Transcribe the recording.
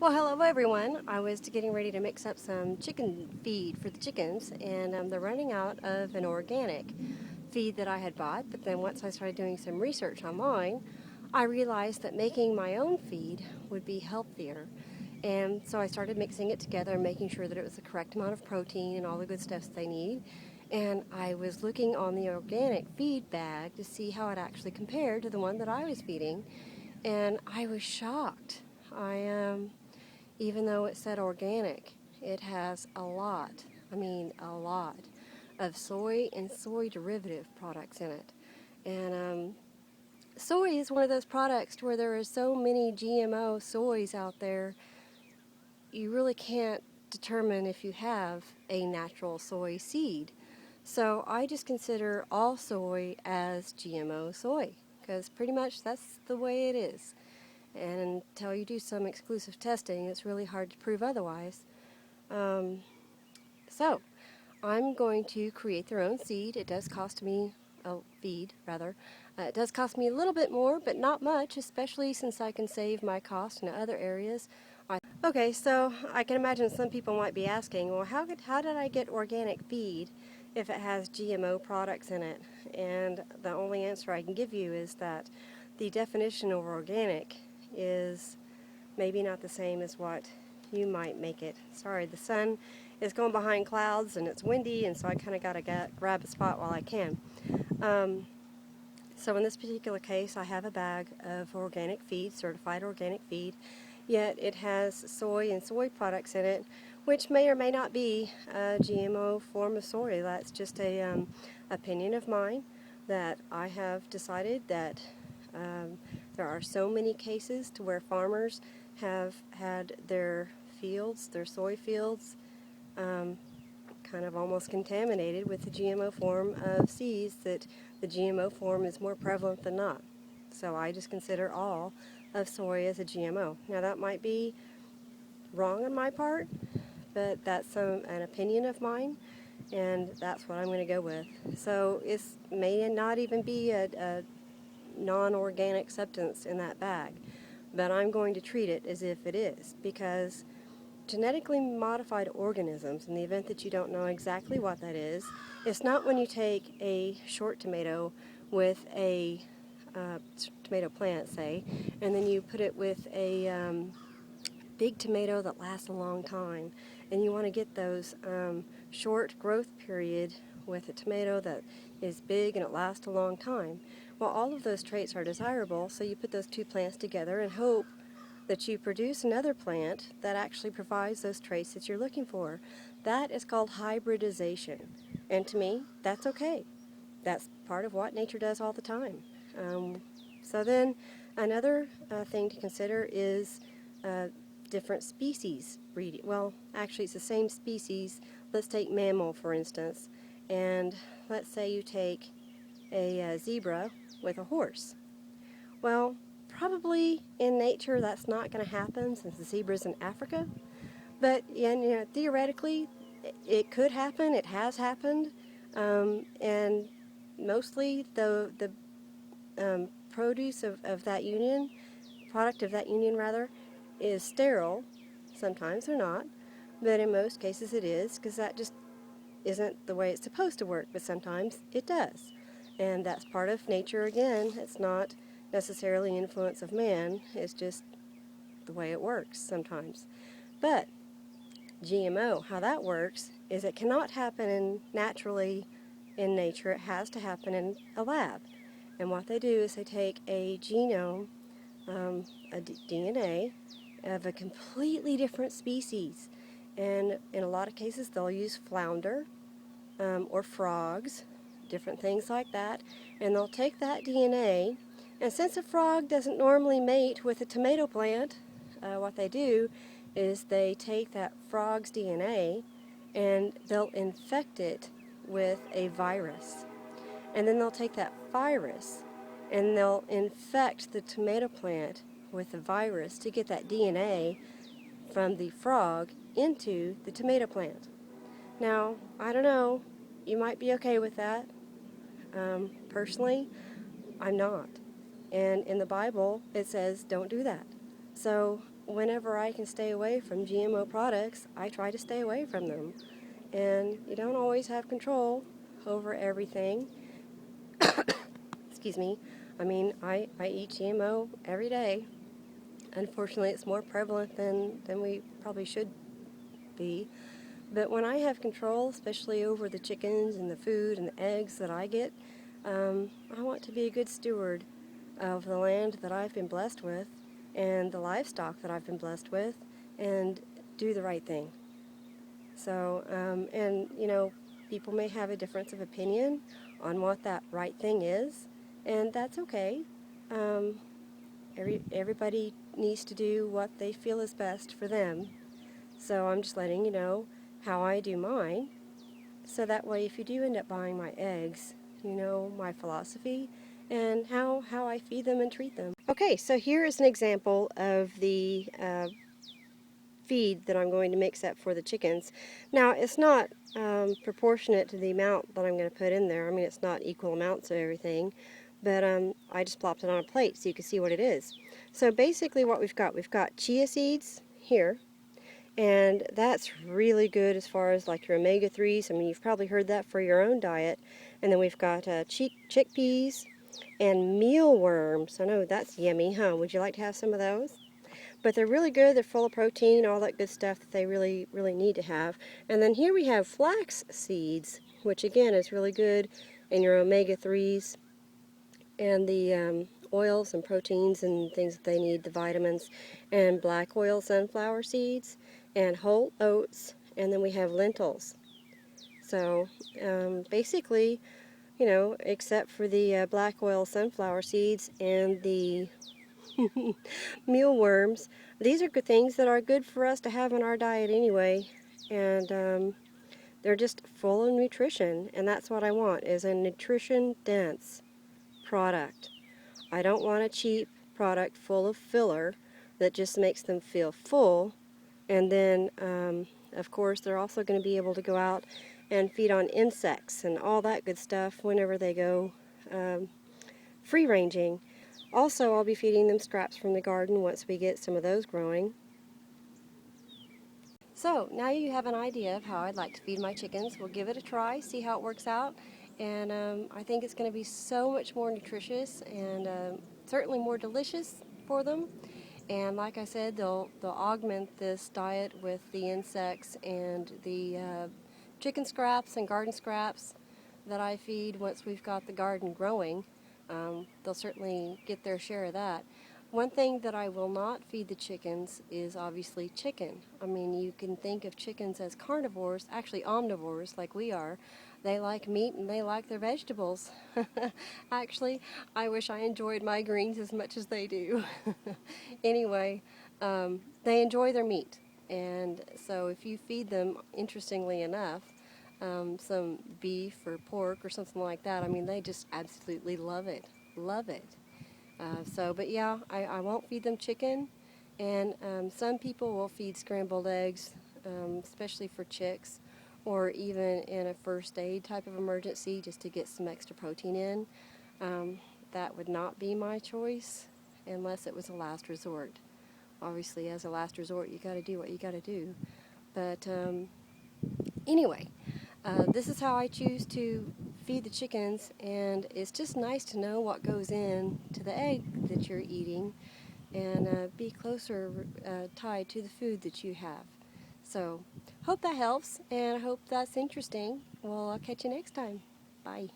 Well, hello everyone. I was getting ready to mix up some chicken feed for the chickens, and they're running out of an organic feed that I had bought. But then once I started doing some research online, I realized that making my own feed would be healthier. And so I started mixing it together and making sure that it was the correct amount of protein and all the good stuff they need. And I was looking on the organic feed bag to see how it actually compared to the one that I was feeding, and I was shocked. Even though it said organic, it has a lot of soy and soy derivative products in it. And soy is one of those products where there are so many GMO soys out there, you really can't determine if you have a natural soy seed. So I just consider all soy as GMO soy because pretty much that's the way it is. And until you do some exclusive testing, it's really hard to prove otherwise. Um, so I'm going to create their own seed. It does cost me a feed, rather. It does cost me a little bit more, but not much, especially since I can save my cost in other areas. Okay, so I can imagine some people might be asking, well, how did I get organic feed if it has GMO products in it? And the only answer I can give you is that the definition of organic is maybe not the same as what you might make it. Sorry, the sun is going behind clouds and it's windy, and so I kind of got to grab a spot while I can. Um, so in this particular case, I have a bag of organic feed, certified organic feed, yet it has soy and soy products in it, which may or may not be a GMO form of soy. That's just a opinion of mine that I have decided that there are so many cases to where farmers have had their fields, their soy fields, um, kind of almost contaminated with the GMO form of seeds that the GMO form is more prevalent than not. So I just consider all of soy as a GMO. Now that might be wrong on my part, but that's an opinion of mine, and that's what I'm going to go with. So it may not even be a non-organic substance in that bag, but I'm going to treat it as if it is, because genetically modified organisms, in the event that you don't know exactly what that is, it's not when you take a short tomato with a tomato plant, say, and then you put it with a big tomato that lasts a long time, and you want to get those short growth period with a tomato that is big and it lasts a long time. Well, all of those traits are desirable, so you put those two plants together and hope that you produce another plant that actually provides those traits that you're looking for. That is called hybridization, and to me, that's okay. That's part of what nature does all the time. So then another thing to consider is uh, different species breeding. Well, actually it's the same species. Let's take mammal, for instance, and let's say you take a zebra with a horse. Well, probably in nature that's not going to happen since the zebra's in Africa, but theoretically it could happen. It has happened, and mostly the produce of that union, product of that union rather, is sterile. Sometimes they're not, but in most cases it is, because that just isn't the way it's supposed to work, but sometimes it does. And that's part of nature again. It's not necessarily influence of man, it's just the way it works sometimes. But GMO, how that works is it cannot happen naturally in nature. It has to happen in a lab. And what they do is they take a genome, DNA, of a completely different species. And in a lot of cases, they'll use flounder or frogs, different things like that. And they'll take that DNA, and since a frog doesn't normally mate with a tomato plant, what they do is they take that frog's DNA and they'll infect it with a virus. And then they'll take that virus and they'll infect the tomato plant with the virus to get that DNA from the frog into the tomato plant. Now, I don't know, you might be okay with that. Personally, I'm not. And in the Bible, it says don't do that. So whenever I can stay away from GMO products, I try to stay away from them. And you don't always have control over everything. Excuse me. I mean, I eat GMO every day. Unfortunately, it's more prevalent than we probably should be. But when I have control, especially over the chickens and the food and the eggs that I get, I want to be a good steward of the land that I've been blessed with and the livestock that I've been blessed with and do the right thing. So, and you know, people may have a difference of opinion on what that right thing is, and that's okay. Um, everybody needs to do what they feel is best for them. So I'm just letting you know how I do mine. So that way, if you do end up buying my eggs, you know my philosophy and how I feed them and treat them. Okay, so here is an example of the feed that I'm going to mix up for the chickens. Now, it's not proportionate to the amount that I'm going to put in there. I mean, it's not equal amounts of everything, but I just plopped it on a plate so you can see what it is. So basically what we've got chia seeds here, and that's really good as far as like your omega-3s. I mean, you've probably heard that for your own diet. And then we've got chickpeas and mealworms. I know that's yummy, huh? Would you like to have some of those? But they're really good. They're full of protein, all that good stuff that they really need to have. And then here we have flax seeds, which again is really good in your omega-3s and the oils and proteins and things that they need, the vitamins, and black oil sunflower seeds, and whole oats, and then we have lentils. So basically, you know, except for the black oil sunflower seeds and the mealworms, these are good things that are good for us to have in our diet anyway, and they're just full of nutrition, and that's what I want, is a nutrition-dense product. I don't want a cheap product full of filler that just makes them feel full. And then, of course, they're also going to be able to go out and feed on insects and all that good stuff whenever they go free ranging. Also, I'll be feeding them scraps from the garden once we get some of those growing. So now you have an idea of how I'd like to feed my chickens. We'll give it a try, see how it works out, and I think it's going to be so much more nutritious and certainly more delicious for them. And like I said, they'll augment this diet with the insects and the chicken scraps and garden scraps that I feed once we've got the garden growing. They'll certainly get their share of that. One thing that I will not feed the chickens is obviously chicken. I mean, you can think of chickens as carnivores, actually omnivores like we are. They like meat and they like their vegetables. Actually, I wish I enjoyed my greens as much as they do. Anyway, they enjoy their meat. And so if you feed them, interestingly enough, some beef or pork or something like that, I mean, they just absolutely love it. Love it. But yeah, I won't feed them chicken, and some people will feed scrambled eggs, especially for chicks, or even in a first aid type of emergency just to get some extra protein in. That would not be my choice unless it was a last resort. Obviously, as a last resort, you got to do what you got to do. But anyway, this is how I choose to feed the chickens, and it's just nice to know what goes in to the egg that you're eating and be closer tied to the food that you have. So, hope that helps, and I hope that's interesting. Well, I'll catch you next time. Bye.